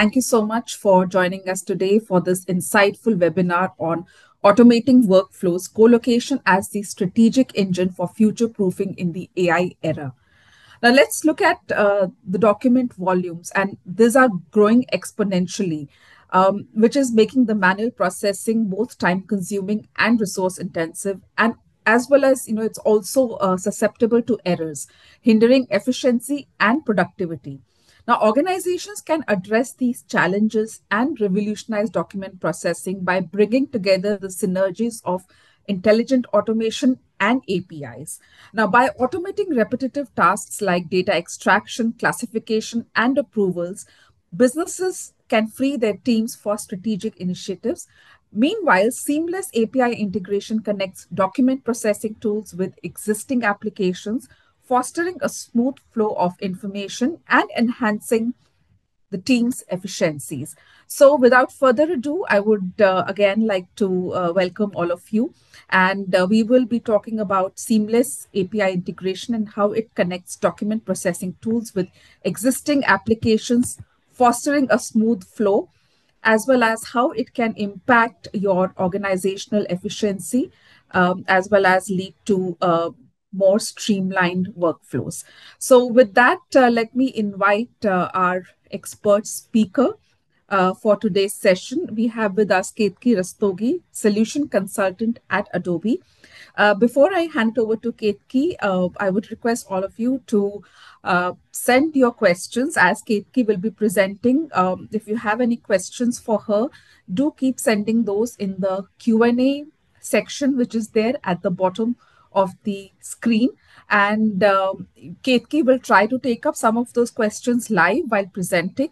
thank you so much for joining us today for this insightful webinar on automating workflows, co-location as the strategic engine for future-proofing in the AI era. Now, let's look at the document volumes, and these are growing exponentially, which is making the manual processing both time-consuming and resource-intensive, and as well as it's also susceptible to errors, hindering efficiency and productivity. Now, organizations can address these challenges and revolutionize document processing by bringing together the synergies of intelligent automation and APIs. Now, by automating repetitive tasks like data extraction, classification, and approvals, businesses can free their teams for strategic initiatives. Meanwhile, seamless API integration connects document processing tools with existing applications, fostering a smooth flow of information and enhancing the team's efficiencies. So, without further ado, I would again like to welcome all of you. And we will be talking about seamless API integration and how it connects document processing tools with existing applications, fostering a smooth flow, as well as how it can impact your organizational efficiency, as well as lead to more streamlined workflows. So, with that, let me invite our expert speaker for today's session. We have with us Ketki Rastogi, solution consultant at Adobe. Before I hand it over to Ketki, I would request all of you to send your questions as Ketki will be presenting. If you have any questions for her, do keep sending those in the Q&A section, which is there at the bottom of the screen. And Ketki will try to take up some of those questions live while presenting.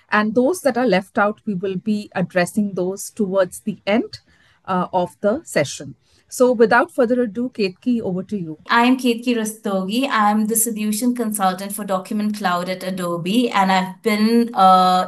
And those that are left out, we will be addressing those towards the end of the session. So without further ado, Ketki, over to you. I am Ketki Rastogi. I'm the solution consultant for Document Cloud at Adobe, and I've been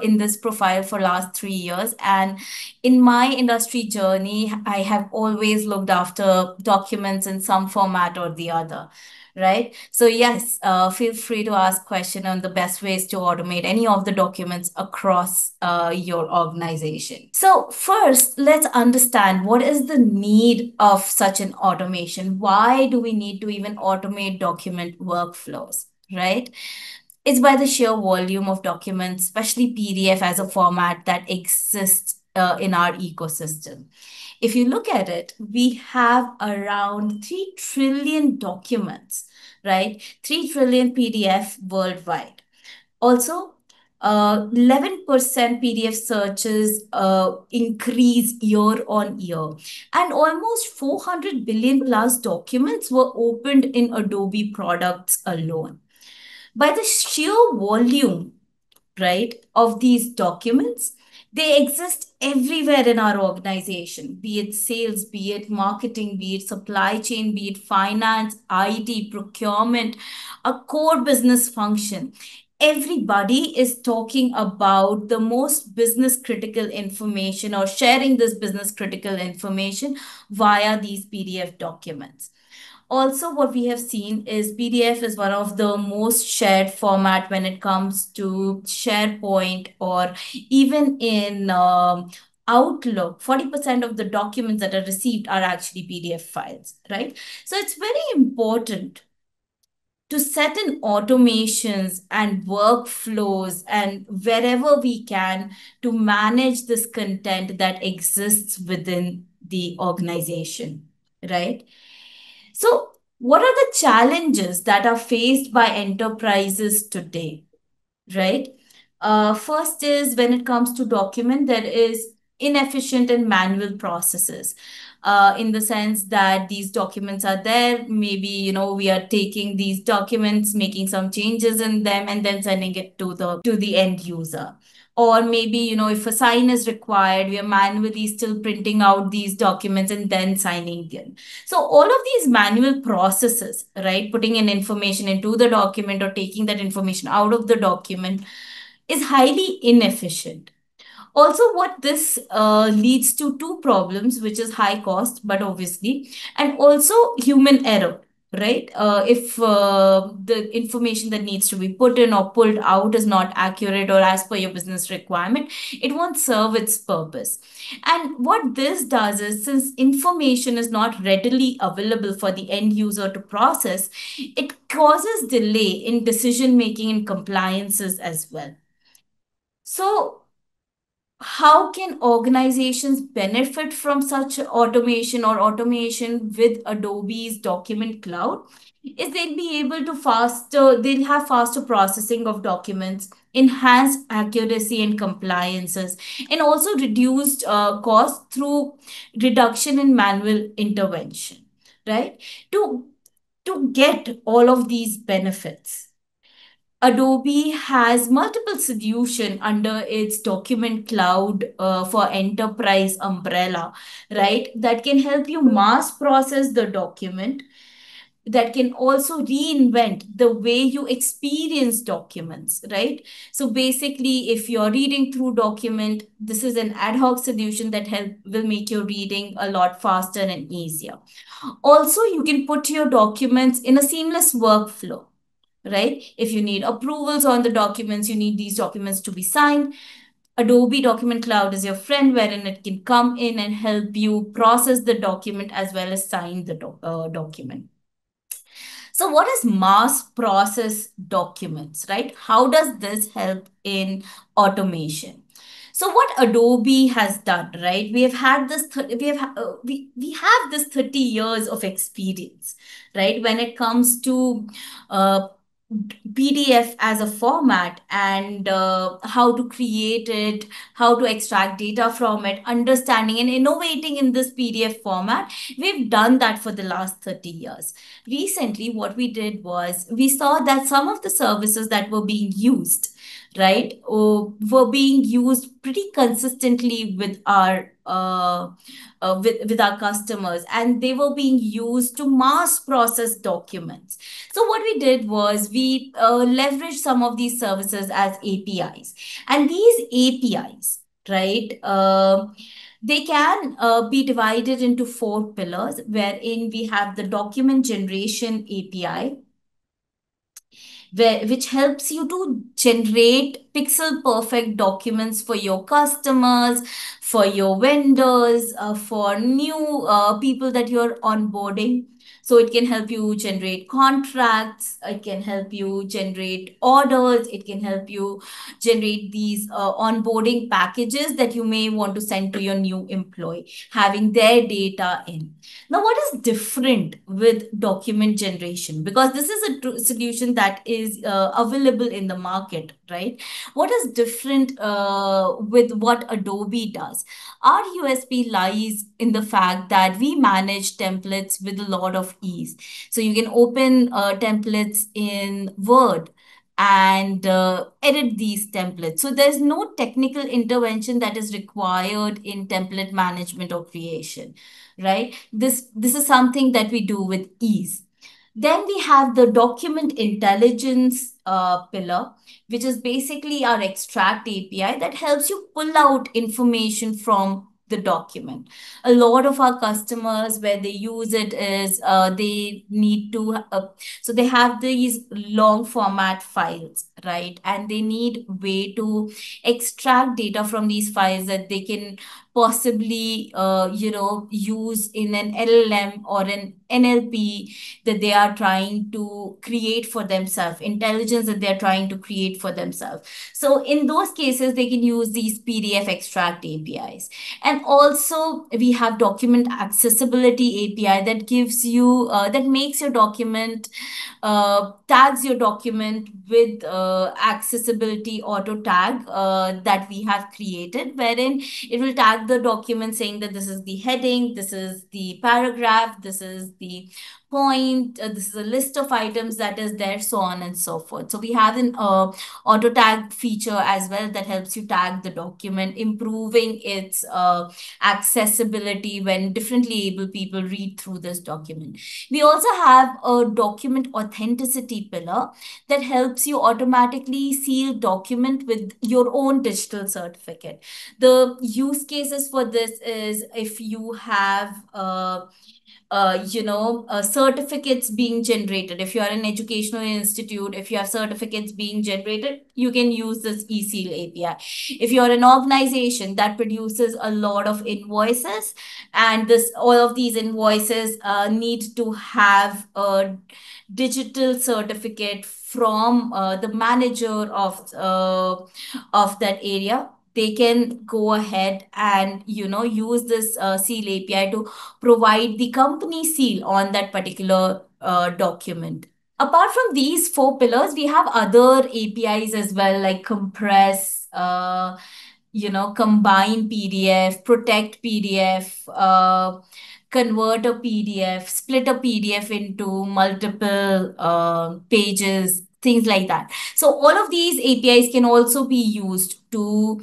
in this profile for last 3 years. And in my industry journey, I have always looked after documents in some format or the other. Right. So yes, feel free to ask question on the best ways to automate any of the documents across your organization. So first, let's understand what is the need of such an automation. Why do we need to even automate document workflows, right? It's by the sheer volume of documents, especially PDF as a format that exists in our ecosystem. If you look at it, we have around 3 trillion documents, right? 3 trillion PDF worldwide. Also, 11% PDF searches increase year on year, and almost 400 billion plus documents were opened in Adobe products alone. By the sheer volume, right, of these documents, they exist everywhere in our organization, be it sales, be it marketing, be it supply chain, be it finance, IT, procurement, a core business function. Everybody is talking about the most business critical information or sharing this business critical information via these PDF documents. Also, what we have seen is PDF is one of the most shared format when it comes to SharePoint or even in Outlook. 40% of the documents that are received are actually PDF files, right? So it's very important to set in automations and workflows and wherever we can to manage this content that exists within the organization, right? So, what are the challenges that are faced by enterprises today, right? First is when it comes to document, there is inefficient and manual processes. In the sense that these documents are there, maybe we are taking these documents, making some changes in them, and then sending it to the end user. Or maybe, if a sign is required, we are manually still printing out these documents and then signing in. So all of these manual processes, right, putting in information into the document or taking that information out of the document is highly inefficient. Also, what this leads to two problems, which is high cost, but obviously, and also human error, right? If the information that needs to be put in or pulled out is not accurate or as per your business requirement, it won't serve its purpose. And what this does is, since information is not readily available for the end user to process, it causes delay in decision making and compliances as well. So, how can organizations benefit from such automation or automation with Adobe's Document Cloud? Is they'll be able to they'll have faster processing of documents, enhanced accuracy and compliances, and also reduced cost through reduction in manual intervention, right? To to get all of these benefits, Adobe has multiple solutions under its Document Cloud for Enterprise umbrella, right? That can help you mass process the document, that can also reinvent the way you experience documents, right? So basically, if you're reading through document, this is an ad hoc solution that will make your reading a lot faster and easier. Also, you can put your documents in a seamless workflow, right? If you need approvals on the documents, you need these documents to be signed. Adobe Document Cloud is your friend, wherein it can come in and help you process the document as well as sign the document. So, what is mass process documents, right? How does this help in automation? So, what Adobe has done, right? We have had this. We have this 30 years of experience, right? When it comes to uh, PDF as a format, and how to create it, how to extract data from it, understanding and innovating in this PDF format. We've done that for the last 30 years. Recently, what we did was we saw that some of the services that were being used, right, were being used pretty consistently with with our customers, and they were being used to mass process documents. So what we did was we leveraged some of these services as APIs, and these APIs, right, they can be divided into four pillars, wherein we have the document generation API, which helps you to generate pixel perfect documents for your customers, for your vendors, for new people that you're onboarding. So it can help you generate contracts, it can help you generate orders, it can help you generate these onboarding packages that you may want to send to your new employee, having their data in. Now, what is different with document generation? Because this is a solution that is available in the market, right? What is different with what Adobe does? Our USP lies in the fact that we manage templates with a lot of ease. So you can open templates in Word and edit these templates. So there's no technical intervention that is required in template management or creation, right? This is something that we do with ease. Then we have the document intelligence pillar, which is basically our extract API that helps you pull out information from the document. A lot of our customers, where they use it is they need to, so they have these long format files, right? And they need way to extract data from these files that they can possibly, use in an LLM or an NLP that they are trying to create for themselves, intelligence that they're trying to create for themselves. So in those cases, they can use these PDF extract APIs. And also we have document accessibility API that gives you, that makes your document, tags your document with accessibility auto tag that we have created, wherein it will tag the document saying that this is the heading, this is the paragraph, this is the point, this is a list of items that is there, so on and so forth. So we have an auto tag feature as well that helps you tag the document, improving its accessibility when differently able people read through this document. We also have a document authenticity pillar that helps you automatically seal document with your own digital certificate. The use cases for this is if you have certificates being generated. If you are an educational institute, if you have certificates being generated, you can use this eSeal API. If you're an organization that produces a lot of invoices, and this all of these invoices need to have a digital certificate from the manager of that area, they can go ahead and use this seal API to provide the company seal on that particular document. Apart from these four pillars, we have other APIs as well, like compress, combine PDF, protect PDF, convert a PDF, split a PDF into multiple pages, things like that. So all of these APIs can also be used to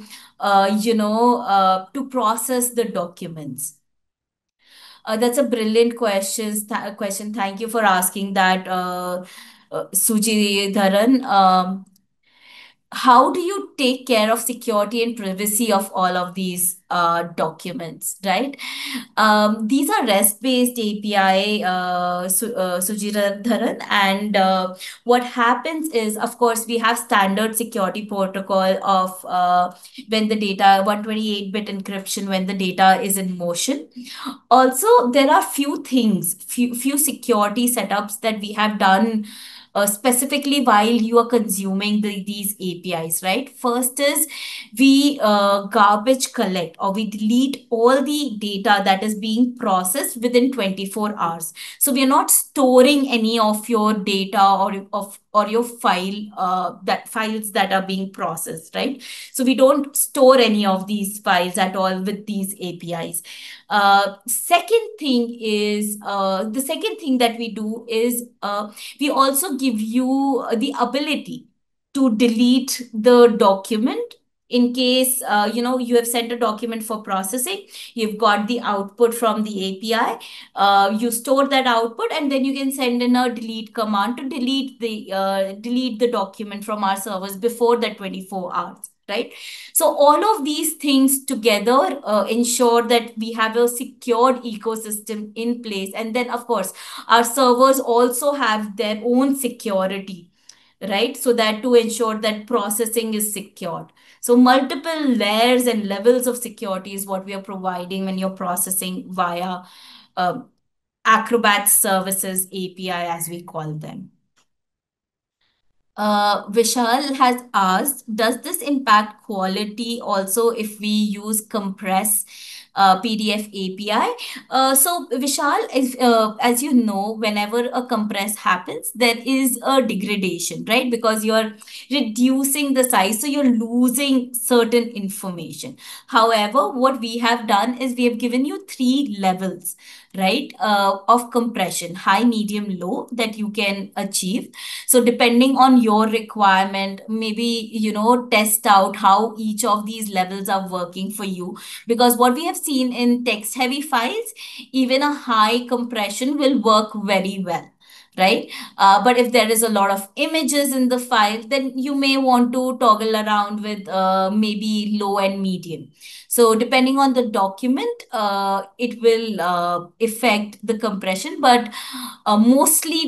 process the documents. That's a brilliant question. Thank you for asking that, Suji Dharan. How do you take care of security and privacy of all of these documents, right? These are REST-based API, Sujira Dharan, and what happens is, of course, we have standard security protocol of when the data 128-bit encryption when the data is in motion. Also, there are few security setups that we have done specifically while you are consuming these APIs, right? First is we garbage collect, or we delete all the data that is being processed within 24 hours. So we are not storing any of your data or your files that are being processed, right? So we don't store any of these files at all with these APIs. The second thing that we do is we also give you the ability to delete the document in case you have sent a document for processing. You've got the output from the API. You store that output, and then you can send in a delete command to delete the document from our servers before the 24 hours, right? So all of these things together ensure that we have a secured ecosystem in place. And then, of course, our servers also have their own security, right? So that to ensure that processing is secured. So multiple layers and levels of security is what we are providing when you're processing via uh, Acrobat Services API, as we call them. Vishal has asked, does this impact quality also if we use compress PDF API? So Vishal, as you know, whenever a compress happens, there is a degradation, right? Because you're reducing the size, so you're losing certain information. However, what we have done is we have given you three levels, right, of compression: high, medium, low, that you can achieve. So depending on your requirement, maybe test out how each of these levels are working for you, because what we have seen in text heavy files, even a high compression will work very well, right? But if there is a lot of images in the file, then you may want to toggle around with maybe low and medium. So depending on the document, it will affect the compression, but mostly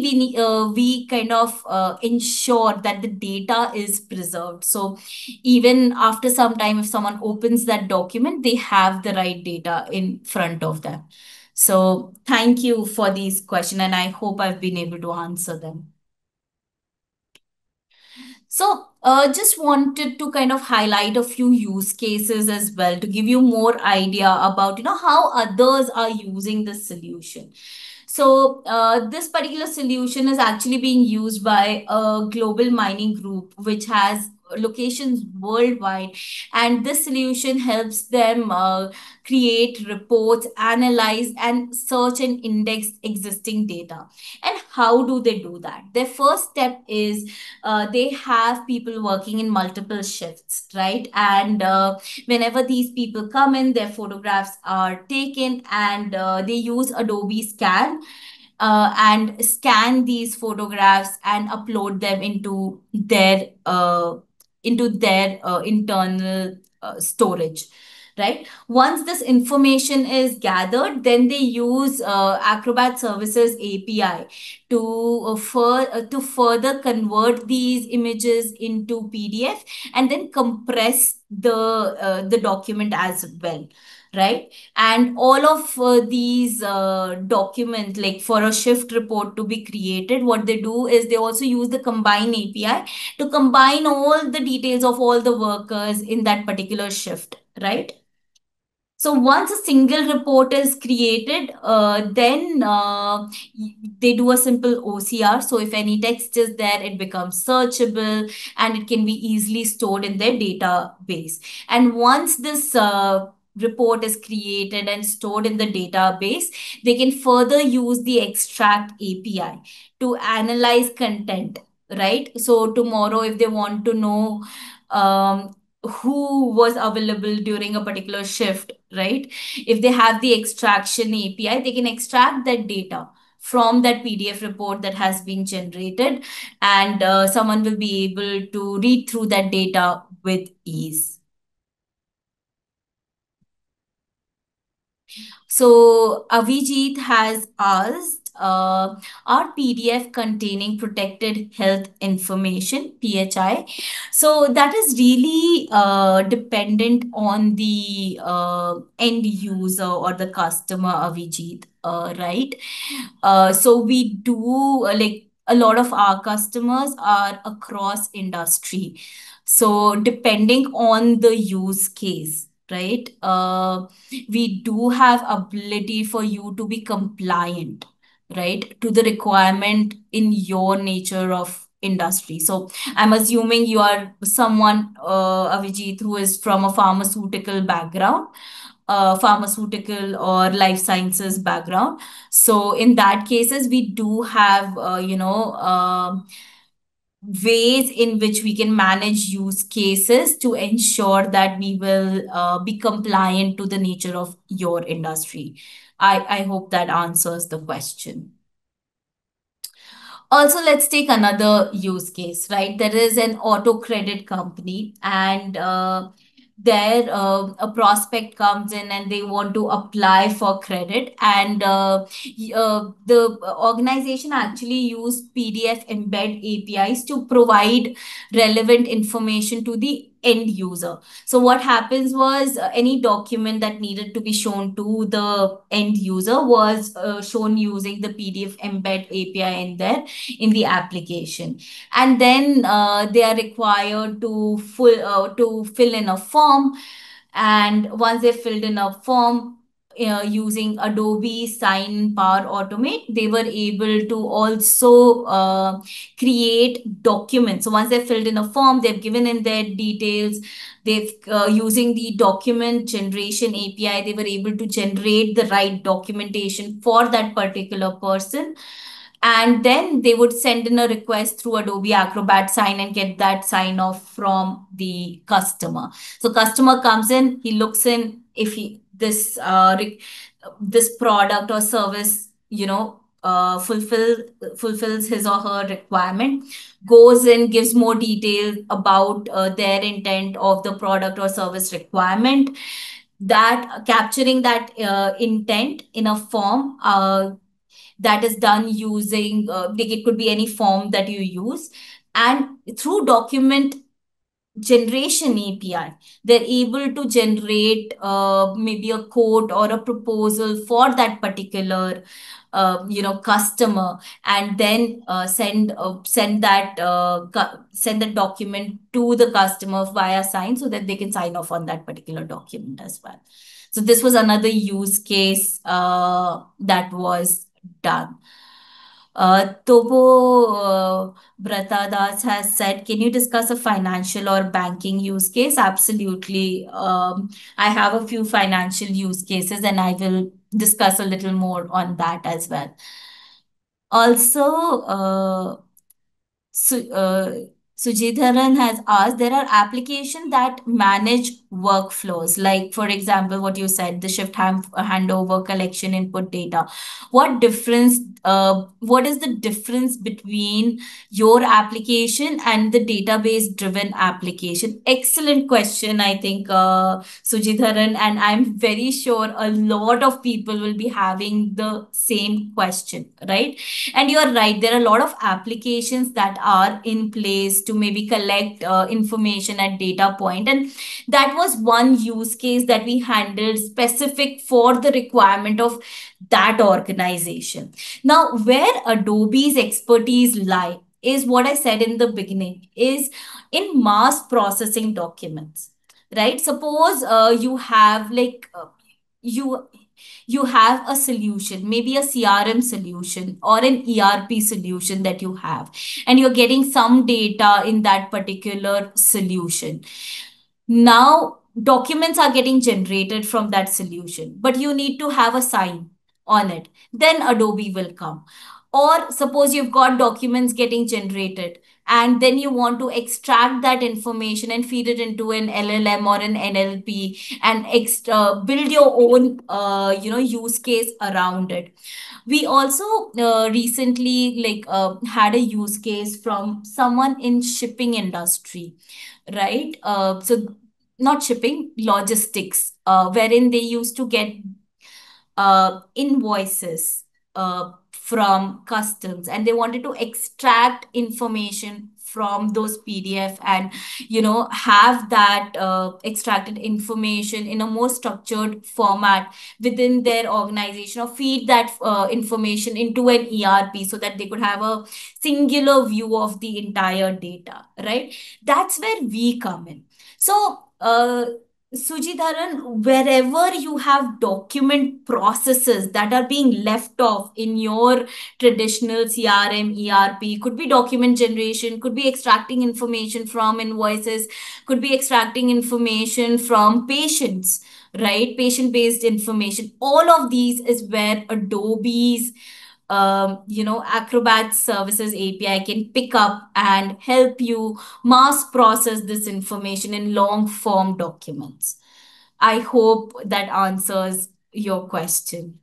we kind of ensure that the data is preserved. So even after some time, if someone opens that document, they have the right data in front of them. So thank you for these questions, and I hope I've been able to answer them. So, just wanted to kind of highlight a few use cases as well to give you more idea about how others are using this solution. So, this particular solution is actually being used by a global mining group which has locations worldwide, and this solution helps them create reports, analyze, and search and index existing data. And how do they do that? Their first step is they have people working in multiple shifts, right? And whenever these people come in, their photographs are taken, and they use Adobe Scan and scan these photographs and upload them into their internal storage, right? Once this information is gathered, then they use Acrobat Services API to further convert these images into PDF and then compress the document as well, right? And all of these document, like for a shift report to be created, what they do is they also use the combine API to combine all the details of all the workers in that particular shift, right? So once a single report is created, then they do a simple OCR. So if any text is there, it becomes searchable and it can be easily stored in their database. And once this report is created and stored in the database, they can further use the extract API to analyze content, right? So tomorrow, if they want to know who was available during a particular shift, right? If they have the extraction API, they can extract that data from that PDF report that has been generated, and someone will be able to read through that data with ease. So Avijit has asked, are PDF containing protected health information, PHI? So that is really dependent on the end user or the customer, Avijit, right? So we do like a lot of our customers are across industry. So depending on the use case, right? We do have ability for you to be compliant, right, to the requirement in your nature of industry. So I'm assuming you are someone, Avijit, who is from a pharmaceutical background, pharmaceutical or life sciences background. So in that cases, we do have, ways in which we can manage use cases to ensure that we will be compliant to the nature of your industry. I hope that answers the question. Also, let's take another use case, right? There is an auto credit company, and there a prospect comes in and they want to apply for credit, and the organization actually use PDF embed APIs to provide relevant information to the end user. So what happens was, any document that needed to be shown to the end user was shown using the PDF embed API in there in the application. And then they are required to fill in a form, and once they filled in a form, using Adobe Sign Power Automate, they were able to also create documents. So once they've filled in a form, they've given in their details, they've using the document generation API, they were able to generate the right documentation for that particular person, and then they would send in a request through Adobe Acrobat Sign and get that sign off from the customer. So customer comes in, he looks in, if he this product or service, fulfills his or her requirement, goes in, gives more details about their intent of the product or service requirement, that capturing that intent in a form, that is done using, like it could be any form that you use, and through document generation API, they're able to generate maybe a quote or a proposal for that particular customer, and then send that document to the customer via sign, so that they can sign off on that particular document as well. So this was another use case that was done. Topo Bratadas has said, can you discuss a financial or banking use case? Absolutely. I have a few financial use cases and I will discuss a little more on that as well. Also, Sujitharan has asked, there are applications that manage workflows, like, for example, what you said, the handover, collection, input data. What is the difference between your application and the database driven application? Excellent question, I think, Sujitharan, and I'm very sure a lot of people will be having the same question, right? And you're right, there are a lot of applications that are in place to maybe collect information at data point. And that was one use case that we handled specific for the requirement of that organization. Now, where Adobe's expertise lie is what I said in the beginning, is in mass processing documents, right? Suppose you have you you have a solution, maybe a CRM solution or an ERP solution that you have, and you're getting some data in that particular solution. Now, documents are getting generated from that solution, but you need to have a sign on it. Then Adobe will come. Or suppose you've got documents getting generated, and then you want to extract that information and feed it into an LLM or an NLP, and build your own use case around it. We also recently had a use case from someone in shipping industry, right? So not shipping, logistics, wherein they used to get invoices from customs, and they wanted to extract information from those PDF, and have that extracted information in a more structured format within their organization, or feed that information into an ERP so that they could have a singular view of the entire data, right? That's where we come in. So Sujidharan, wherever you have document processes that are being left off in your traditional CRM, ERP, could be document generation, could be extracting information from invoices, could be extracting information from patients, right? Patient-based information. All of these is where Adobe's Acrobat Services API can pick up and help you mass process this information in long form documents. I hope that answers your question,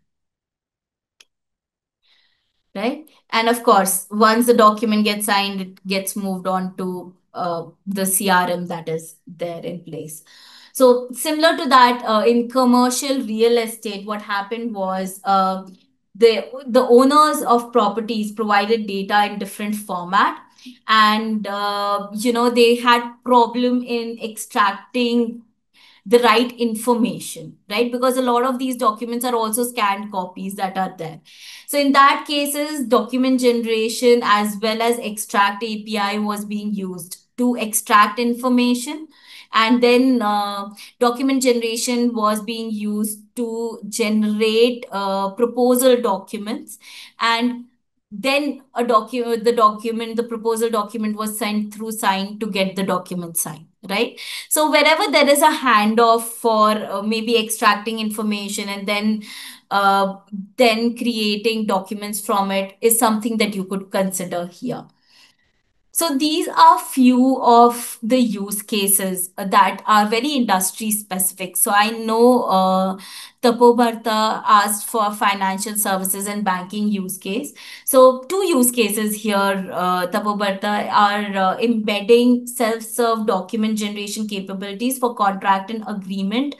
right? And of course, once the document gets signed, it gets moved on to the CRM that is there in place. So similar to that, in commercial real estate, what happened was the owners of properties provided data in different format, and they had problem in extracting the right information, right? Because a lot of these documents are also scanned copies that are there. So in that cases, document generation as well as extract API was being used to extract information. And then document generation was being used to generate proposal documents. And then the proposal document was sent through sign to get the document signed, right? So wherever there is a handoff for maybe extracting information and then creating documents from it is something that you could consider here. So these are few of the use cases that are very industry specific. So I know Tapo Bharta asked for financial services and banking use case. So two use cases here, Tapo Bharta, are embedding self-serve document generation capabilities for contract and agreement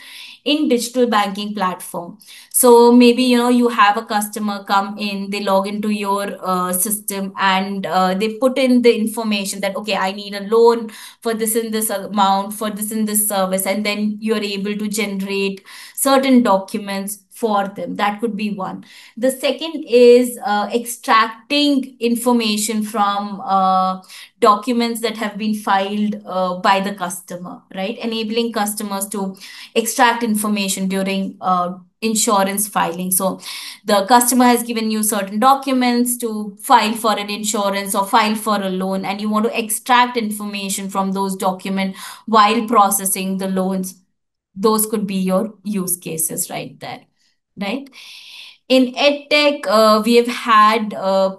in digital banking platform. So maybe you have a customer come in, they log into your system, and they put in the information that, okay, I need a loan for this and this amount, for this and this service, and then you're able to generate certain documents for them. That could be one. The second is extracting information from documents that have been filed by the customer, right? Enabling customers to extract information during insurance filing. So the customer has given you certain documents to file for an insurance or file for a loan, and you want to extract information from those documents while processing the loans. Those could be your use cases right there, right? In edtech, we have had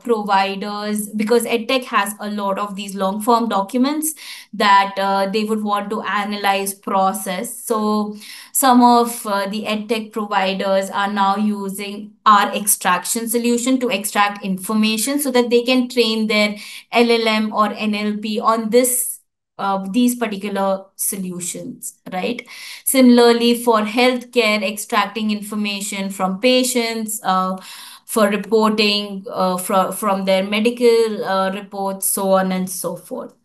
providers, because edtech has a lot of these long form documents that they would want to analyze, process. So some of the edtech providers are now using our extraction solution to extract information so that they can train their LLM or NLP on these particular solutions, right? Similarly, for healthcare, extracting information from patients, for reporting from their medical reports, so on and so forth.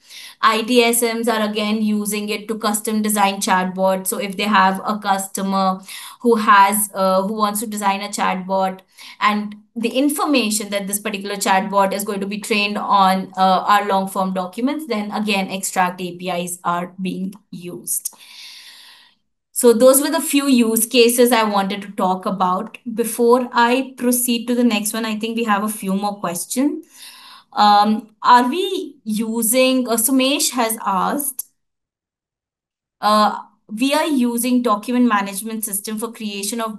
ITSMs are again using it to custom design chatbot. So if they have a customer who wants to design a chatbot, and the information that this particular chatbot is going to be trained on our long form documents, then again extract APIs are being used. So those were the few use cases I wanted to talk about. Before I proceed to the next one, I think we have a few more questions. Are we using, Sumesh has asked, uh, we are using document management system for creation of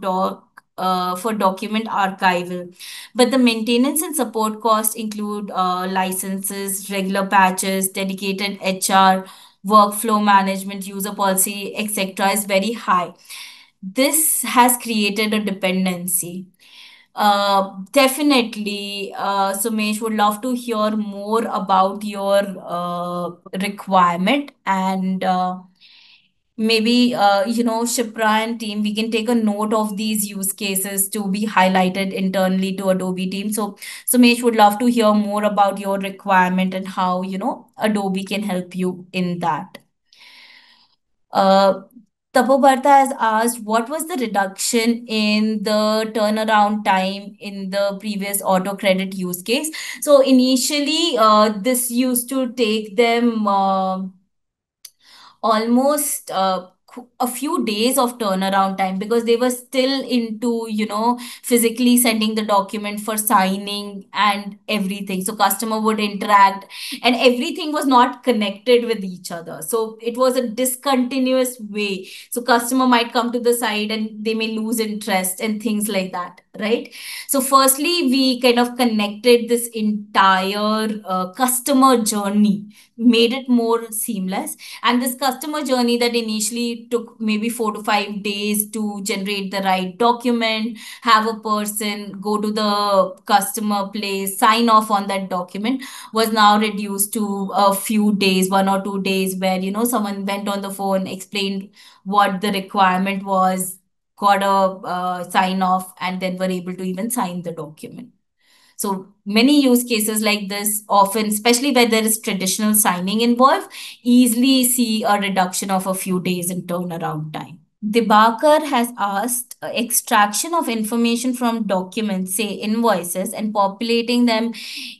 for document archival, but the maintenance and support costs include licenses, regular patches, dedicated HR, workflow management, user policy, etc. is very high. This has created a dependency. Definitely, Sumesh, would love to hear more about your requirement, and maybe Shipra and team, we can take a note of these use cases to be highlighted internally to Adobe team. So Sumesh, would love to hear more about your requirement and how Adobe can help you in that. uh, Tapobarta has asked, what was the reduction in the turnaround time in the previous auto credit use case? So initially, this used to take them almost a few days of turnaround time, because they were still into physically sending the document for signing and everything. So customer would interact, and everything was not connected with each other, so it was a discontinuous way. So customer might come to the site and they may lose interest and things like that, right? So firstly, we kind of connected this entire customer journey, made it more seamless. And this customer journey that initially took maybe 4 to 5 days to generate the right document, have a person go to the customer place, sign off on that document, was now reduced to a few days, 1 or 2 days, where someone went on the phone, explained what the requirement was, got a sign off, and then were able to even sign the document. So many use cases like this, often, especially where there is traditional signing involved, easily see a reduction of a few days in turnaround time. Dibakar has asked, extraction of information from documents, say invoices, and populating them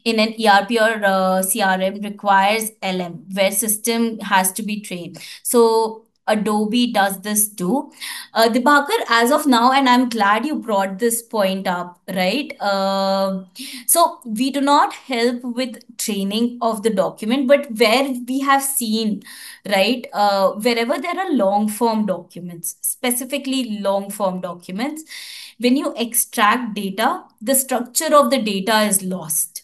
in an ERP or CRM requires LM, where system has to be trained. So Adobe does this too. Dibakar, as of now, and I'm glad you brought this point up, right? So we do not help with training of the document, but where we have seen, right, wherever there are long form documents, specifically long form documents, when you extract data, the structure of the data is lost.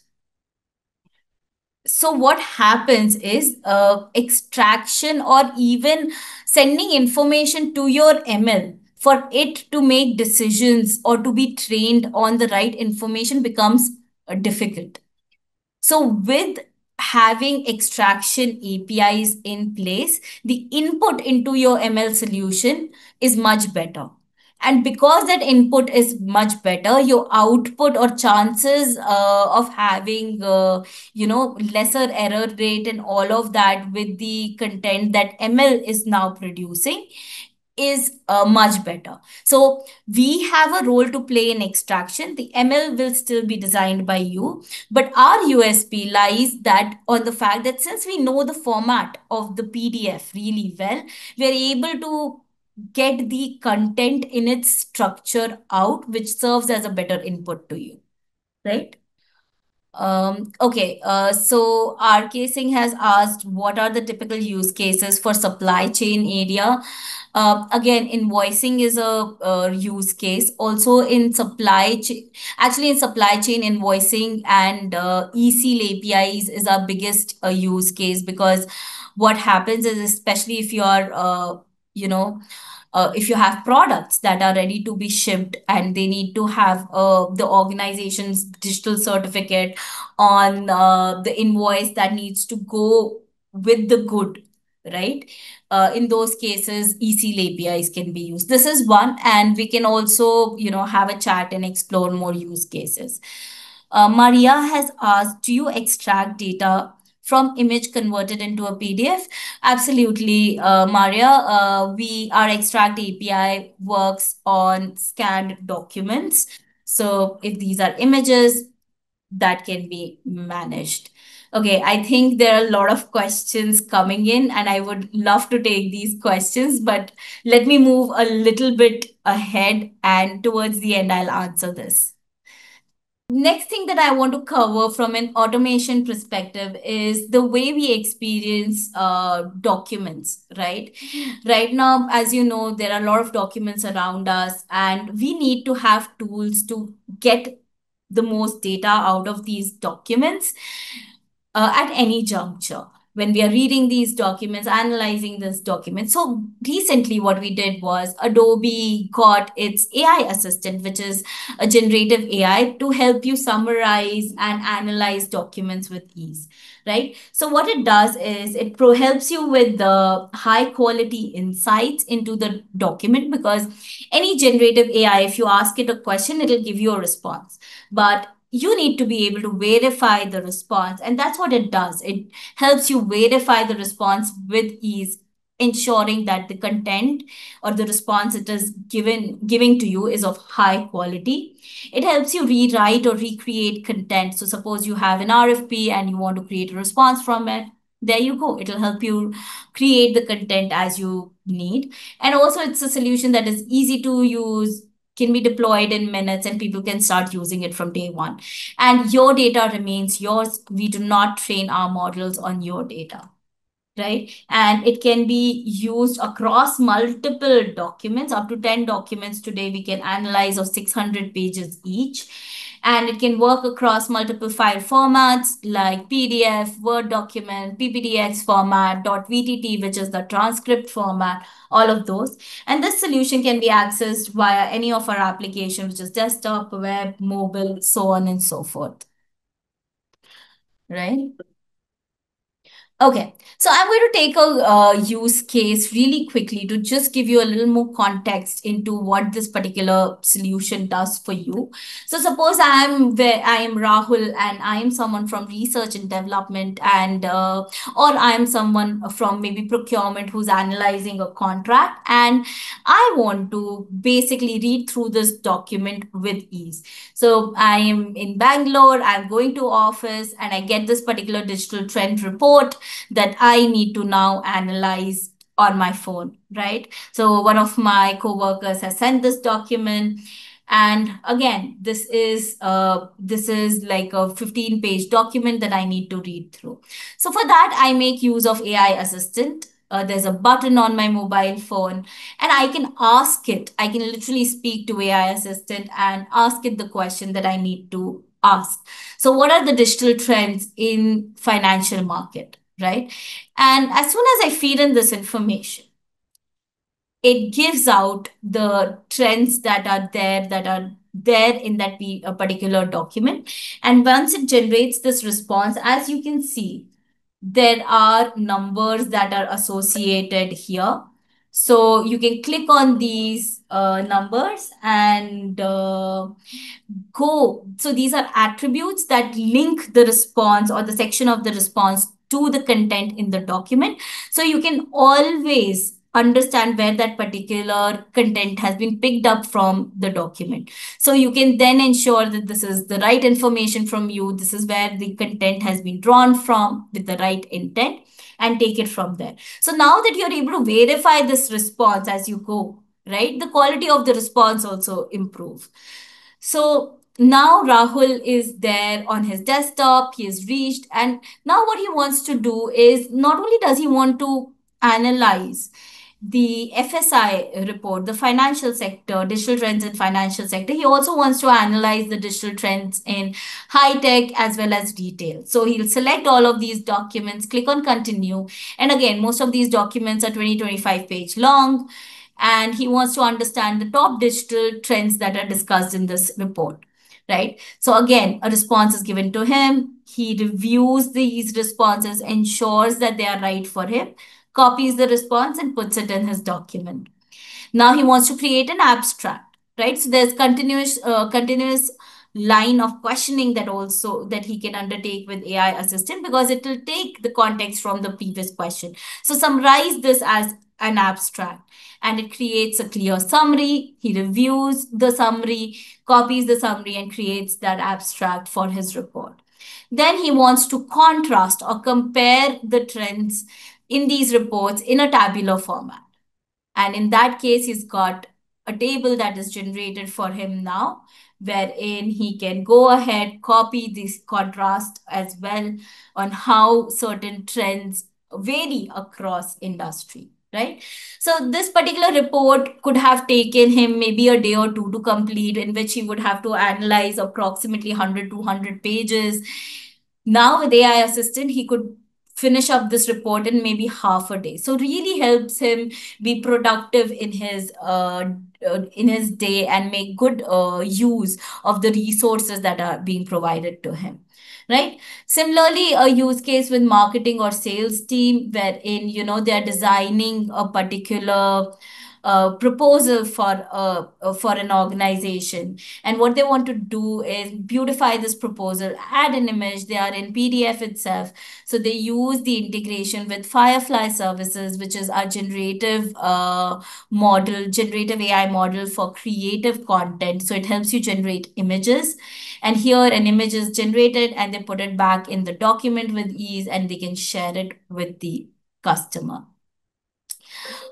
So what happens is, extraction or even sending information to your ML for it to make decisions or to be trained on the right information becomes difficult. So with having extraction APIs in place, the input into your ML solution is much better. And because that input is much better, your output or chances of having, lesser error rate and all of that with the content that ML is now producing is much better. So we have a role to play in extraction. The ML will still be designed by you, but our USP lies that on the fact that since we know the format of the PDF really well, we are able to get the content in its structure out, which serves as a better input to you, right? Okay, so RK Singh has asked what are the typical use cases for supply chain area? Again, invoicing is a use case. Also in supply chain, actually in supply chain invoicing and EC APIs is our biggest use case, because what happens is, especially if you are, you know, if you have products that are ready to be shipped and they need to have the organization's digital certificate on the invoice that needs to go with the good, right? In those cases, EC APIs can be used. This is one, and we can also, have a chat and explore more use cases. Maria has asked, do you extract data from image converted into a PDF? Absolutely, Maria. Our extract API works on scanned documents. So if these are images, that can be managed. Okay, I think there are a lot of questions coming in, and I would love to take these questions, but let me move a little bit ahead, and towards the end, I'll answer this. Next thing that I want to cover from an automation perspective is the way we experience documents, right? Right now, as you know, there are a lot of documents around us, and we need to have tools to get the most data out of these documents at any juncture when we are reading these documents, analyzing this document. So recently, what we did was Adobe got its AI assistant, which is a generative AI to help you summarize and analyze documents with ease, right? So what it does is it helps you with the high quality insights into the document, because any generative AI, if you ask it a question, it'll give you a response. But you need to be able to verify the response, and that's what it does. It helps you verify the response with ease, ensuring that the content or the response it is giving to you is of high quality. It helps you rewrite or recreate content. So suppose you have an RFP and you want to create a response from it, there you go. It'll help you create the content as you need. And also, it's a solution that is easy to use, can be deployed in minutes, and people can start using it from day one. And your data remains yours. We do not train our models on your data, right? And it can be used across multiple documents, up to 10 documents today we can analyze, of 600 pages each. And it can work across multiple file formats like PDF, Word document, PPTX format, .vtt, which is the transcript format, all of those. And this solution can be accessed via any of our applications, which is desktop, web, mobile, so on and so forth, right? Okay, so I'm going to take a use case really quickly to just give you a little more context into what this particular solution does for you. So suppose I am Rahul, and I am someone from research and development, and or I am someone from maybe procurement who's analyzing a contract, and I want to basically read through this document with ease. So I am in Bangalore, I'm going to office, and I get this particular digital trend report that I need to now analyze on my phone, right? So one of my coworkers has sent this document. And again, this is like a 15-page document that I need to read through. So for that, I make use of AI assistant. There's a button on my mobile phone, and I can ask it. I can literally speak to AI assistant and ask it the question that I need to ask. So what are the digital trends in financial market, right? And as soon as I feed in this information, it gives out the trends that are there in that a particular document. And once it generates this response, as you can see, there are numbers that are associated here. So you can click on these numbers and go. So these are attributes that link the response or the section of the response to the content in the document. So you can always understand where that particular content has been picked up from the document. So you can then ensure that this is the right information from you. This is where the content has been drawn from with the right intent, and take it from there. So now that you're able to verify this response as you go, right, the quality of the response also improves. So now Rahul is there on his desktop, he is reached, and now what he wants to do is not only does he want to analyze the FSI report, the financial sector, digital trends in financial sector, he also wants to analyze the digital trends in high tech as well as retail. So he'll select all of these documents, click on continue, and again, most of these documents are 20-25 page long, and he wants to understand the top digital trends that are discussed in this report, right? So again, a response is given to him. He reviews these responses, ensures that they are right for him, copies the response and puts it in his document. Now he wants to create an abstract, right? So there's continuous line of questioning that also that he can undertake with AI assistant, because it will take the context from the previous question. So summarize this as an abstract, and it creates a clear summary. He reviews the summary, copies the summary, and creates that abstract for his report. Then he wants to contrast or compare the trends in these reports in a tabular format. And in that case, he's got a table that is generated for him now, wherein he can go ahead, copy this contrast as well on how certain trends vary across industry. Right. So this particular report could have taken him maybe a day or two to complete, in which he would have to analyze approximately 100 to 100 pages. Now with AI assistant, he could finish up this report in maybe half a day. So really helps him be productive in his day and make good use of the resources that are being provided to him, right? Similarly, a use case with marketing or sales team, wherein they're designing a particular proposal for an organization, and what they want to do is beautify this proposal, add an image. They are in PDF itself, so they use the integration with Firefly services, which is our generative AI model for creative content. So it helps you generate images. And here an image is generated and they put it back in the document with ease, and they can share it with the customer.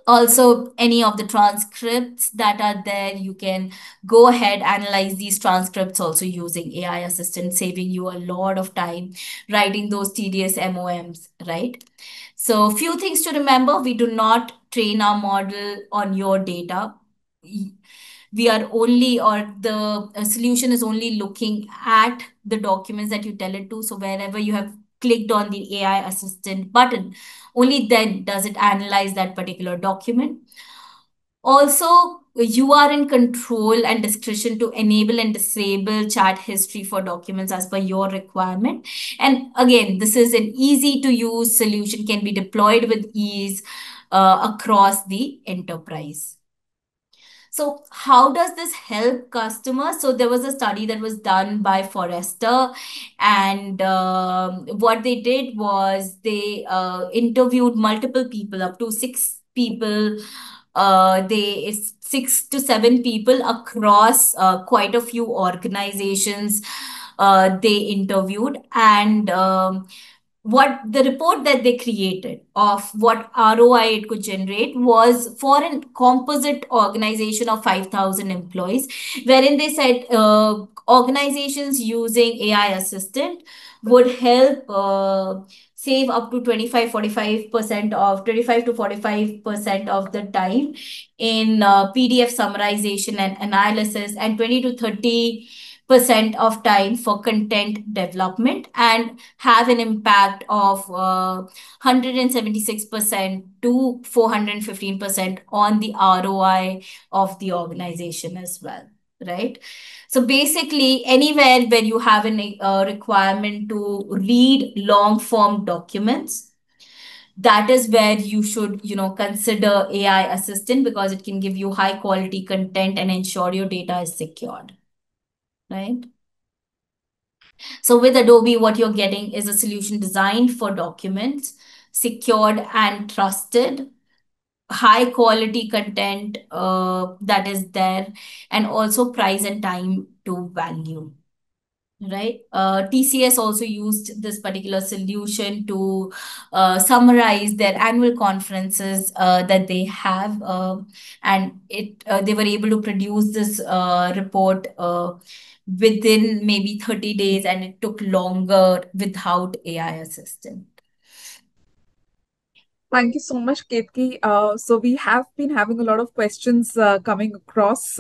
Also, any of the transcripts that are there, you can go ahead, analyze these transcripts also using AI assistant, saving you a lot of time writing those tedious MOMs, right? So few things to remember: we do not train our model on your data. We are only, or the solution is only looking at the documents that you tell it to. So wherever you have clicked on the AI assistant button, only then does it analyze that particular document. Also, you are in control and discretion to enable and disable chat history for documents as per your requirement. And again, this is an easy to use solution, can be deployed with ease across the enterprise. So, how does this help customers? So, there was a study that was done by Forrester, and what they did was they interviewed multiple people, up to six people. They 6 to 7 people across quite a few organizations. They interviewed, and what the report that they created of what ROI it could generate was for a composite organization of 5,000 employees, wherein they said organizations using AI assistant would help save up to 25 to 45% of the time in PDF summarization and analysis, and 20 to 30% of time for content development, and have an impact of 176% to 415% on the ROI of the organization as well, right? So basically, anywhere where you have a requirement to read long form documents, that is where you should consider AI assistant, because it can give you high quality content and ensure your data is secured, right? So with Adobe, what you're getting is a solution designed for documents, secured and trusted, high quality content that is there, and also price and time to value. right? TCS also used this particular solution to summarize their annual conferences that they have, and it they were able to produce this report within maybe 30 days, and it took longer without AI assistant. Thank you so much, Ketki. So we have been having a lot of questions coming across.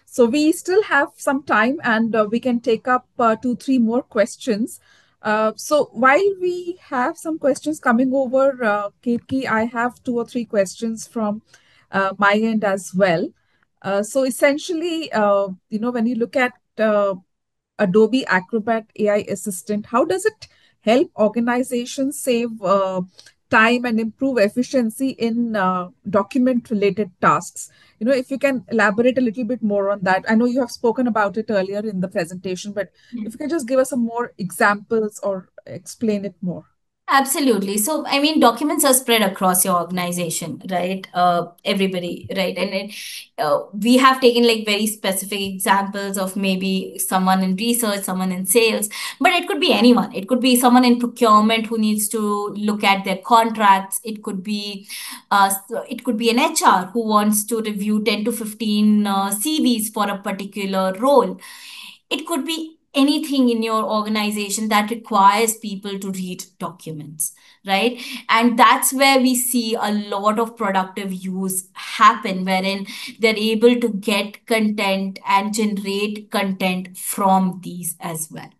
So we still have some time, and we can take up two, three more questions. So while we have some questions coming over, Ketki, I have two or three questions from my end as well. So essentially, when you look at Adobe Acrobat AI Assistant, how does it help organizations save time and improve efficiency in document related tasks? If you can elaborate a little bit more on that. I know you have spoken about it earlier in the presentation, but if you can just give us some more examples or explain it more. Absolutely. So, I mean, documents are spread across your organization, right? Everybody, right? And we have taken like very specific examples of maybe someone in research, someone in sales, but it could be anyone. It could be someone in procurement who needs to look at their contracts. It could be an HR who wants to review 10 to 15 CVs for a particular role. It could be anything in your organization that requires people to read documents, right? And that's where we see a lot of productive use happen, wherein they're able to get content and generate content from these as well.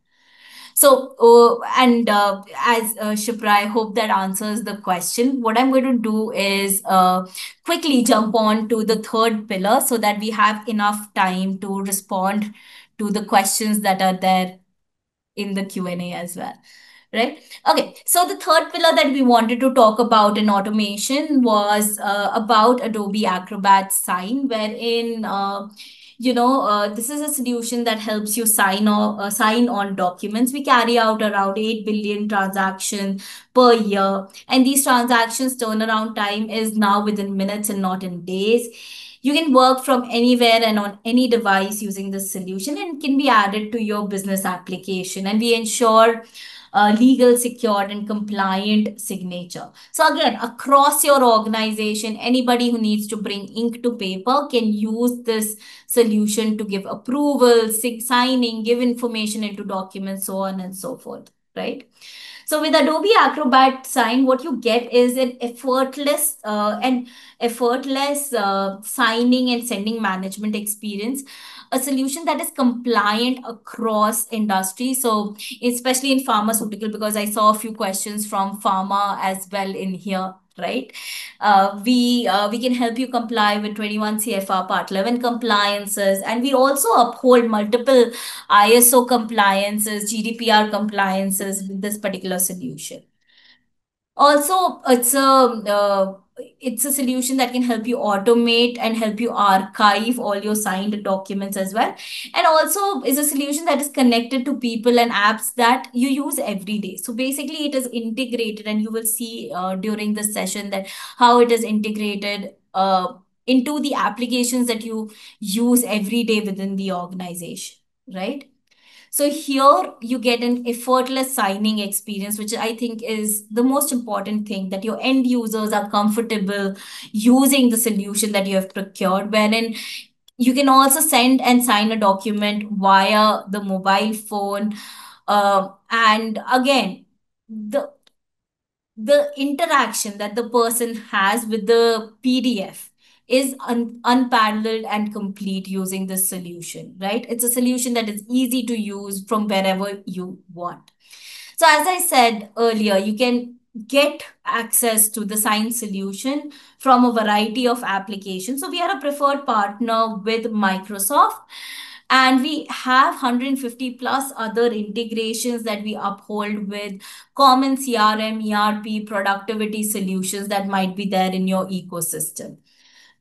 So, and as Shipra, I hope that answers the question. What I'm going to do is quickly jump on to the third pillar so that we have enough time to respond to the questions that are there in the Q&A as well. Right. Okay. So the third pillar that we wanted to talk about in automation was about Adobe Acrobat Sign, wherein this is a solution that helps you sign on documents. We carry out around 8 billion transactions per year, and these transactions turnaround time is now within minutes and not in days. You can work from anywhere and on any device using this solution, and can be added to your business application. And we ensure legal, secured, and compliant signature. So again, across your organization, anybody who needs to bring ink to paper can use this solution to give approval, signing, give information into documents, so on and so forth, right? So with Adobe Acrobat Sign, what you get is an effortless signing and sending management experience, a solution that is compliant across industry. So especially in pharmaceutical, because I saw a few questions from pharma as well in here. Right, we can help you comply with 21 CFR Part 11 compliances, and we also uphold multiple ISO compliances, GDPR compliances with this particular solution. Also, it's a solution that can help you automate and help you archive all your signed documents as well. And also is a solution that is connected to people and apps that you use every day. So basically it is integrated, and you will see during this session that how it is integrated into the applications that you use every day within the organization, right? So here you get an effortless signing experience, which I think is the most important thing, that your end users are comfortable using the solution that you have procured, wherein you can also send and sign a document via the mobile phone. And again, the interaction that the person has with the PDF is unparalleled and complete using this solution, right? It's a solution that is easy to use from wherever you want. So, as I said earlier, you can get access to the science solution from a variety of applications. So, we are a preferred partner with Microsoft, and we have 150 plus other integrations that we uphold with common CRM, ERP, productivity solutions that might be there in your ecosystem,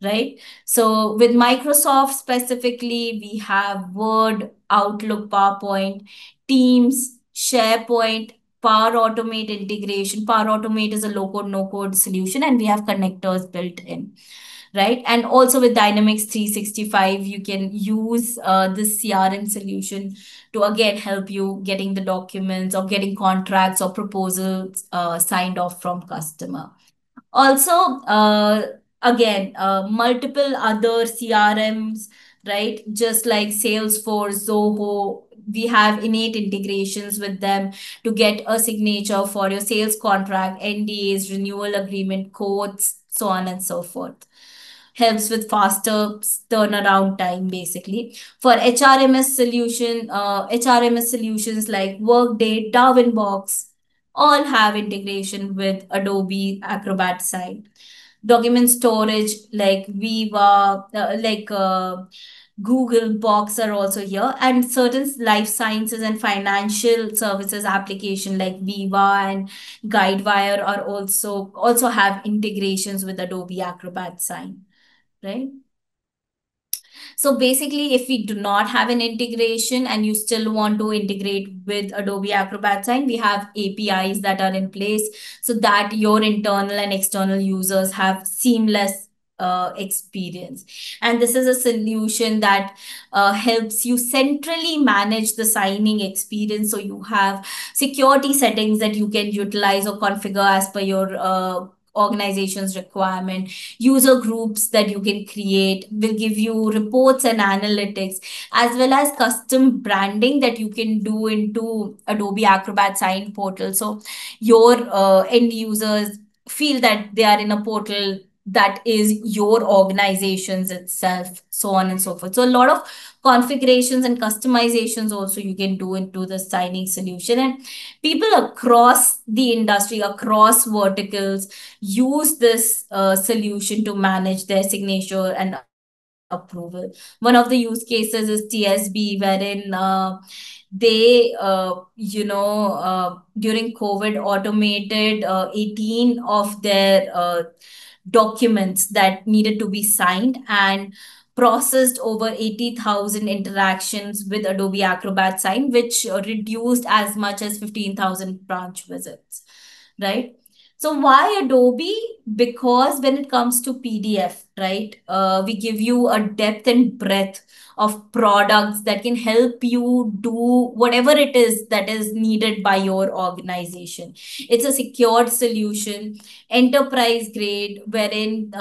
right? So with Microsoft specifically, we have Word, Outlook, PowerPoint, Teams, SharePoint, Power Automate integration. Power Automate is a low code, no code solution, and we have connectors built in. right? And also with Dynamics 365, you can use this CRM solution to again help you getting the documents or getting contracts or proposals signed off from customer. Also, again, multiple other CRMs, right? Just like Salesforce, Zoho, we have innate integrations with them to get a signature for your sales contract, NDAs, renewal agreement, quotes, so on and so forth. Helps with faster turnaround time, basically. For HRMS solutions like Workday, Darwinbox, all have integration with Adobe Acrobat Sign. Document storage like Viva, Google Box are also here, and certain life sciences and financial services application like Viva and Guidewire are also have integrations with Adobe Acrobat Sign, right? So basically, if we do not have an integration and you still want to integrate with Adobe Acrobat Sign, we have APIs that are in place so that your internal and external users have seamless experience. And this is a solution that helps you centrally manage the signing experience. So you have security settings that you can utilize or configure as per your organization's requirement. User groups that you can create will give you reports and analytics, as well as custom branding that you can do into Adobe Acrobat Sign portal. So your end users feel that they are in a portal that is your organization's itself, so on and so forth. So a lot of configurations and customizations also you can do into the signing solution. And people across the industry, across verticals, use this solution to manage their signature and approval. One of the use cases is TSB, wherein during COVID, automated 18 of their documents that needed to be signed and processed over 80,000 interactions with Adobe Acrobat Sign, which reduced as much as 15,000 branch visits, right? So why Adobe? Because when it comes to PDF, right, we give you a depth and breadth of products that can help you do whatever it is that is needed by your organization. It's a secured solution, enterprise grade, wherein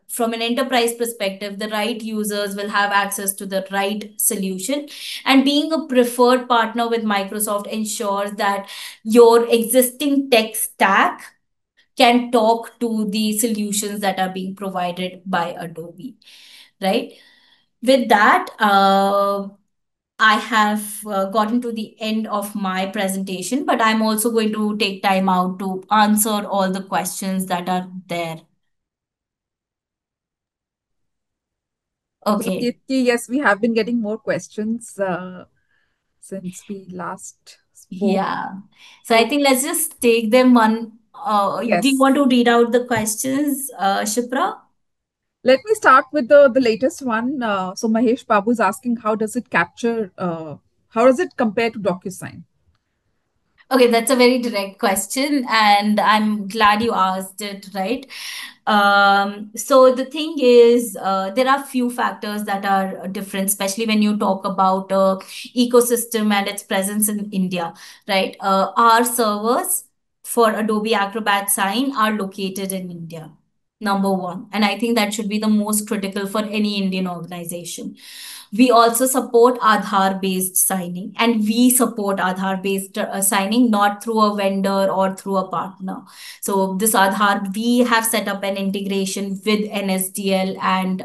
from an enterprise perspective, the right users will have access to the right solution. And being a preferred partner with Microsoft ensures that your existing tech stack can talk to the solutions that are being provided by Adobe, right? With that, I have gotten to the end of my presentation, but I'm also going to take time out to answer all the questions that are there. So, Okay. Kirti, yes, we have been getting more questions since we last spoke. Yeah. So I So, think let's just take them one. Do you yes, want to read out the questions, Shipra? let me start with the latest one. So, Mahesh Babu is asking, how does it compare to DocuSign? Okay, that's a very direct question, and I'm glad you asked it, right? So the thing is, there are few factors that are different, especially when you talk about ecosystem and its presence in India, right? Our servers for Adobe Acrobat Sign are located in India, number one, and I think that should be the most critical for any Indian organization. We also support Aadhaar based signing, and we support Aadhaar based signing not through a vendor or through a partner. So, this Aadhaar, we have set up an integration with NSDL, and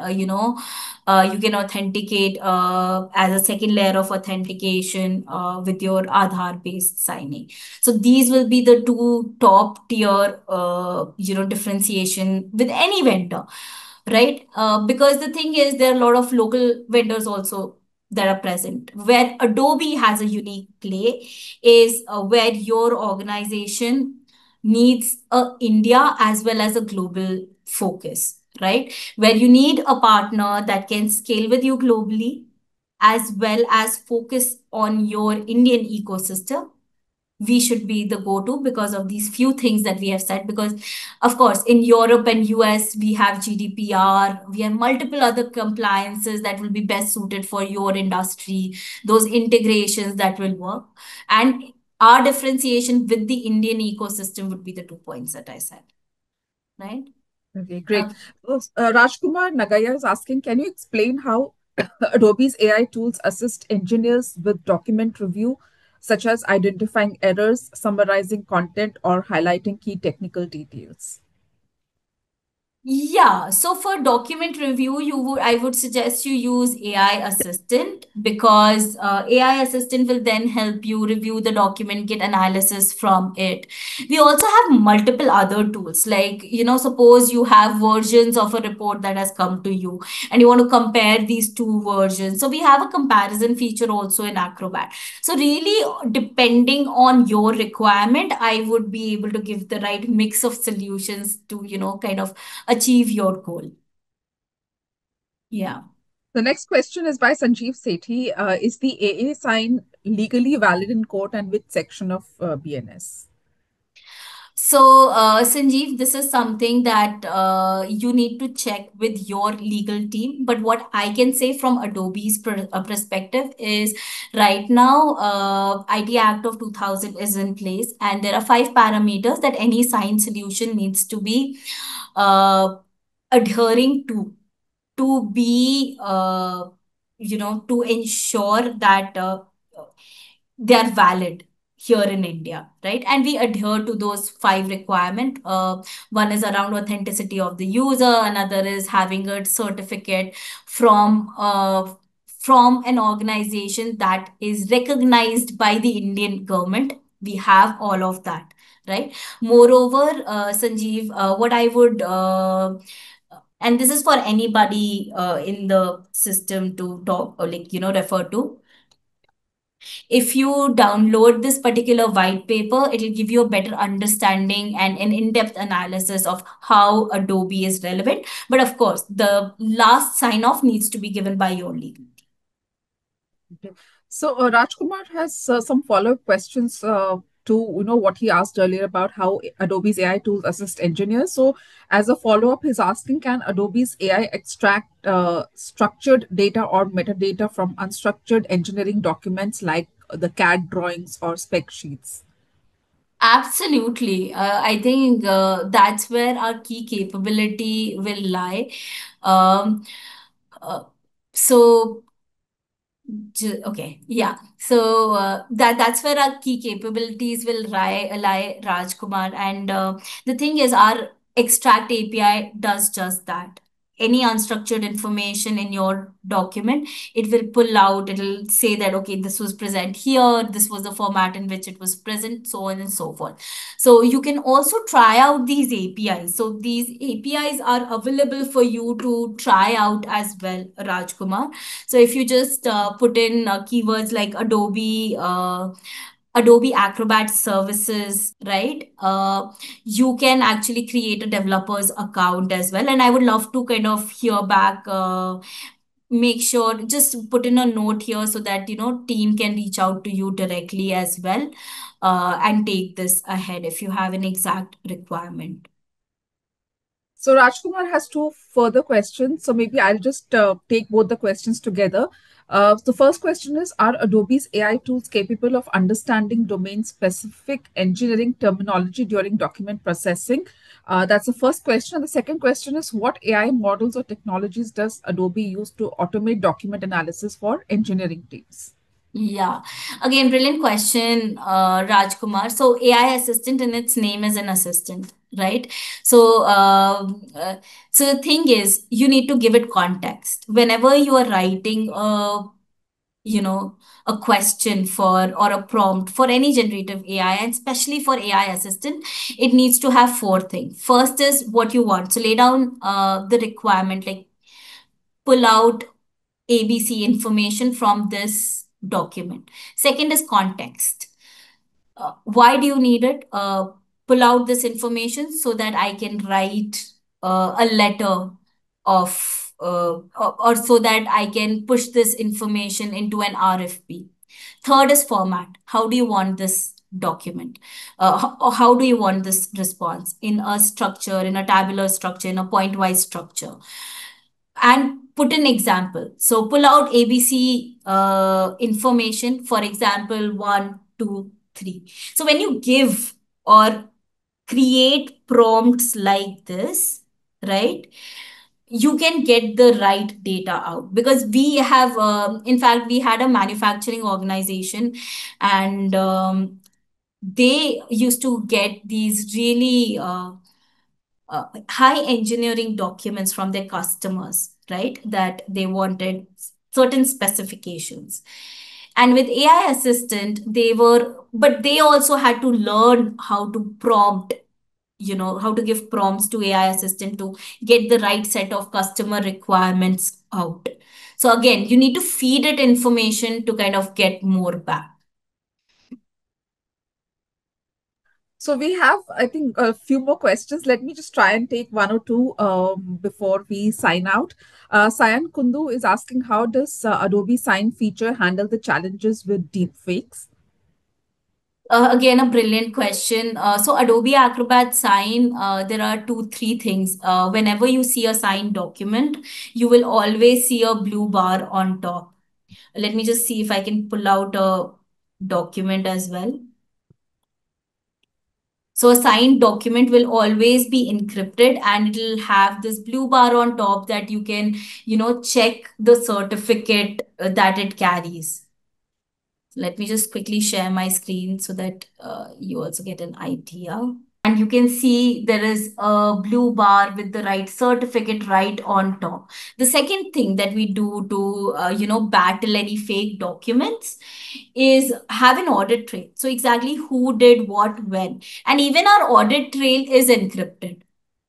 you can authenticate as a second layer of authentication with your Aadhaar based signing. So, these will be the two top tier, differentiation with any vendor, right? Because the thing is, there are a lot of local vendors also that are present. Where Adobe has a unique play is where your organization needs a India as well as a global focus, right? Where you need a partner that can scale with you globally as well as focus on your Indian ecosystem, we should be the go-to because of these few things that we have said. Because, of course, in Europe and US, we have GDPR, we have multiple other compliances that will be best suited for your industry, those integrations that will work. And our differentiation with the Indian ecosystem would be the 2 points that I said, right? Okay, Uh, great. Rajkumar Nagaya is asking, can you explain how Adobe's AI tools assist engineers with document review, such as identifying errors, summarizing content, or highlighting key technical details? Yeah, so for document review, I would suggest you use AI Assistant, because AI Assistant will then help you review the document, get analysis from it. We also have multiple other tools, like, suppose you have versions of a report that has come to you and you want to compare these two versions. So we have a comparison feature also in Acrobat. So really, depending on your requirement, I would be able to give the right mix of solutions to, kind of achieve your goal. Yeah. The next question is by Sanjeev Sethi. Is the AA sign legally valid in court and which section of BNS? So, Sanjeev, this is something that you need to check with your legal team. But what I can say from Adobe's perspective is, right now, IT Act of 2000 is in place, and there are 5 parameters that any sign solution needs to be uh, adhering to be, to ensure that they are valid here in India, right? And we adhere to those 5 requirements. One is around authenticity of the user, another is having a certificate from an organization that is recognized by the Indian government. We have all of that, right? Moreover, Sanjeev, what I would and this is for anybody in the system to talk, or like, refer to. If you download this particular white paper, it will give you a better understanding and an in-depth analysis of how Adobe is relevant. But of course, the last sign off needs to be given by your legal. Okay. So Rajkumar has some follow-up questions to what he asked earlier about how Adobe's AI tools assist engineers. So as a follow-up, he's asking, can Adobe's AI extract structured data or metadata from unstructured engineering documents like the CAD drawings or spec sheets? Absolutely. I think that's where our key capability will lie. Um, uh, so Okay, yeah. So that's where our key capabilities will lie, Rajkumar. And the thing is, our extract API does just that. Any unstructured information in your document, it will pull out. It'll say that, okay, this was present here, this was the format in which it was present, so on and so forth. So you can also try out these APIs. So these APIs are available for you to try out as well, Rajkumar. So if you just put in keywords like Adobe Acrobat services, right? You can actually create a developer's account as well. And I would love to kind of hear back. Make sure, just put in a note here so that team can reach out to you directly as well, and take this ahead if you have an exact requirement. So Rajkumar has two further questions. So maybe I'll just take both the questions together. The first question is, are Adobe's AI tools capable of understanding domain-specific engineering terminology during document processing? That's the first question. And the second question is, what AI models or technologies does Adobe use to automate document analysis for engineering teams? Yeah, again, brilliant question, Rajkumar. So AI assistant in its name is an assistant, right? So, so the thing is, you need to give it context. Whenever you are writing you know, a question for, or a prompt for any generative AI, and especially for AI assistant, it needs to have 4 things. First is what you want. So lay down the requirement, like pull out ABC information from this document. Second is context. Why do you need it? Pull out this information so that I can write a letter or so that I can push this information into an RFP. Third is format. How do you want this document? How do you want this response? In a structure, in a tabular structure, in a pointwise structure? And put an example. So pull out ABC information, for example, one, two, three. So when you give or create prompts like this, right, you can get the right data out. Because we have, in fact, we had a manufacturing organization, and they used to get these really high engineering documents from their customers, right? That they wanted certain specifications. And with AI assistant, but they also had to learn how to prompt, how to give prompts to AI assistant to get the right set of customer requirements out. So again, you need to feed it information to kind of get more back. So we have, I think, a few more questions. Let me just try and take one or two before we sign out. Sayan Kundu is asking, how does Adobe Sign feature handle the challenges with deepfakes? Again, a brilliant question. So Adobe Acrobat Sign, there are two, three things. Whenever you see a signed document, you will always see a blue bar on top. Let me just see if I can pull out a document as well. So a signed document will always be encrypted, and it'll have this blue bar on top that you can, check the certificate that it carries. Let me just quickly share my screen so that you also get an idea. And you can see there is a blue bar with the right certificate right on top. The second thing that we do to, battle any fake documents is have an audit trail. So exactly who did what when. And even our audit trail is encrypted,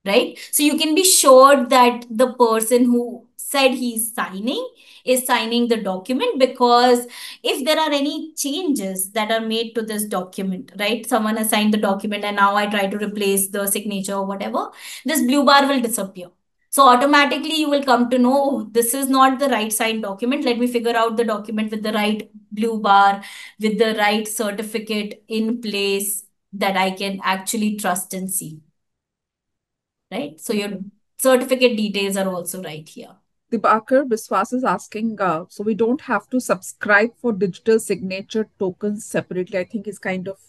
right? So you can be sure that the person who said he's signing is signing the document, because if there are any changes that are made to this document, right? Someone has signed the document and now I try to replace the signature or whatever, this blue bar will disappear. So automatically you will come to know, oh, this is not the right signed document. Let me figure out the document with the right blue bar, with the right certificate in place that I can actually trust and see, right? So your certificate details are also right here. Dibakar Biswas is asking, so we don't have to subscribe for digital signature tokens separately. I think is kind of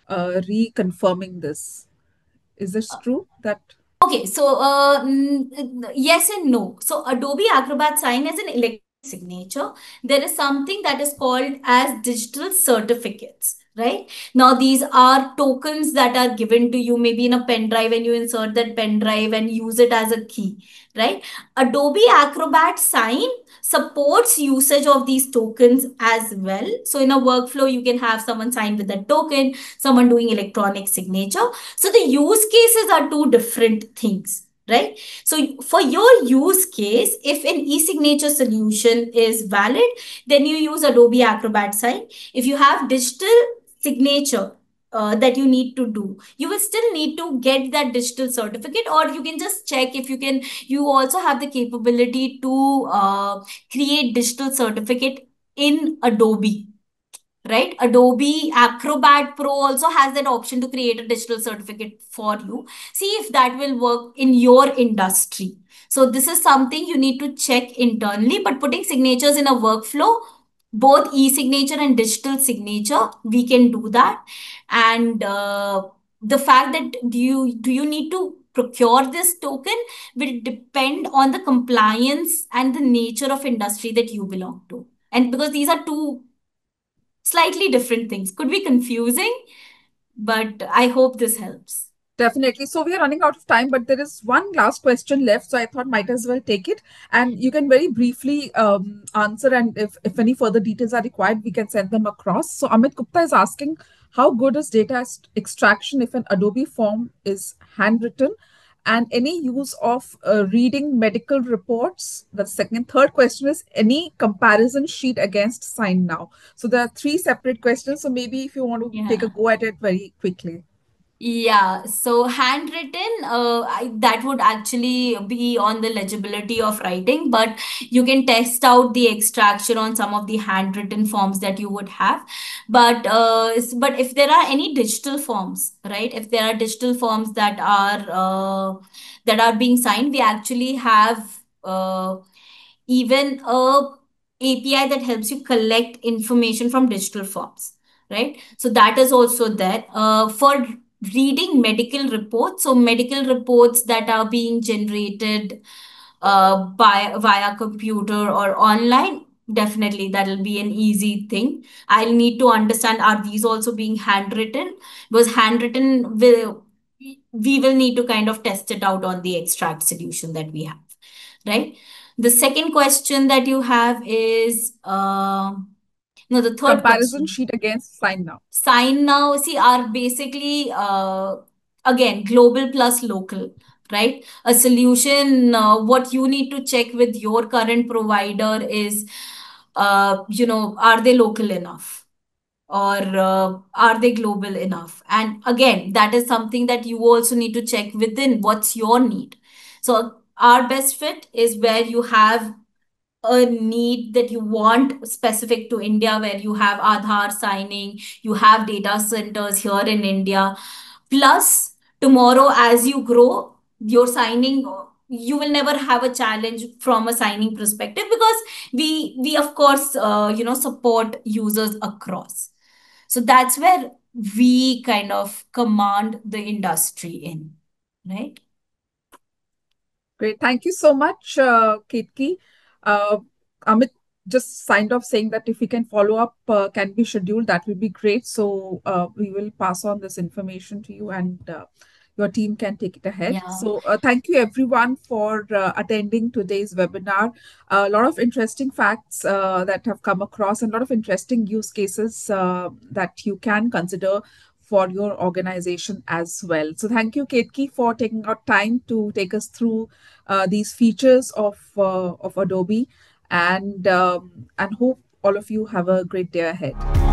reconfirming this. Is this true that? Okay, so yes and no. So Adobe Acrobat Sign is an electronic signature. There is something that is called as digital certificates. Right now, these are tokens that are given to you, maybe in a pen drive, and you insert that pen drive and use it as a key. Right? Adobe Acrobat Sign supports usage of these tokens as well. So in a workflow, you can have someone sign with that token, someone doing electronic signature. So the use cases are two different things, right? So for your use case, if an e-signature solution is valid, then you use Adobe Acrobat Sign. If you have digital signature that you need to do, you will still need to get that digital certificate, or you can just check if you also have the capability to create digital certificate in Adobe. Right? Adobe Acrobat Pro also has that option to create a digital certificate for you. See if that will work in your industry. So this is something you need to check internally, but putting signatures in a workflow, both e-signature and digital signature, we can do that. And the fact that do you need to procure this token will depend on the compliance and the nature of industry that you belong to. And because these are two slightly different things. Could be confusing, but I hope this helps. Definitely. So we are running out of time, but there is one last question left. So I thought might as well take it. And you can very briefly answer. And if any further details are required, we can send them across. So Amit Gupta is asking, how good is data extraction if an Adobe form is handwritten? And any use of reading medical reports? That's second. And third question is, any comparison sheet against Sign Now? So there are three separate questions. So maybe if you want to take a Yeah. go at it very quickly. Yeah, so handwritten, that would actually be on the legibility of writing, but you can test out the extraction on some of the handwritten forms that you would have. But if there are any digital forms, right? If there are digital forms that are being signed, we actually have even a API that helps you collect information from digital forms, right? So that is also there. For reading medical reports, so medical reports that are being generated by via computer or online, definitely that'll be an easy thing. I'll need to understand, are these also being handwritten? Because handwritten will, we will need to kind of test it out on the extract solution that we have, right? The second question that you have is no, the third Comparison question. sheet against sign now. Sign now, see, are basically again global plus local, right? A solution, what you need to check with your current provider is, are they local enough? Or are they global enough? And again, that is something that you also need to check within what's your need. So our best fit is where you have a need that you want specific to India, where you have Aadhaar signing, you have data centers here in India. Plus, tomorrow, as you grow, your signing, you will never have a challenge from a signing perspective, because we of course support users across. So that's where we kind of command the industry in, right? Great. Thank you so much, Ketki. Uh, Amit just signed off saying that if we can follow up, can be scheduled, that will be great. So we will pass on this information to you, and your team can take it ahead. Yeah. So thank you everyone for attending today's webinar. A lot of interesting facts that have come across, and a lot of interesting use cases that you can consider for your organization as well. So thank you, Ketki, for taking out time to take us through these features of Adobe, and hope all of you have a great day ahead.